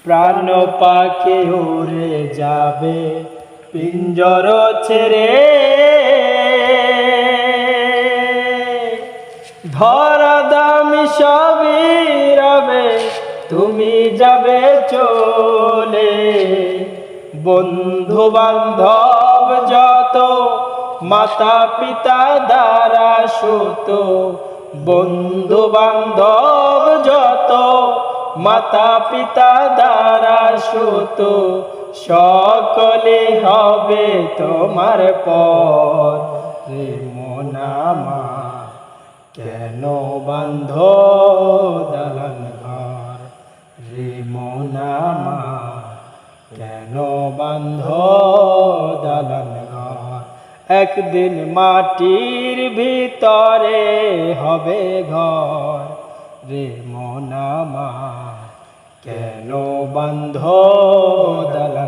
প্রাণ পাখি উড়ে যাবে পিঞ্জর ছেড়ে, ধরা দামি সবই রবে তুমি যাবে চলে। বন্ধু বান্ধব যত মাতা পিতা দ্বারা সুত, বন্ধু বান্ধব যত মাতা পিতা দ্বারা সুত, সকলে হবে তোমার পর। রে মন আমার কেন বান্ধ দালান ঘর, রে মন আমার কেন বান্ধ দালান ঘর। একদিন মাটির ভিতরে হবে ঘর, রে মন আমার কেন বান্ধ দালান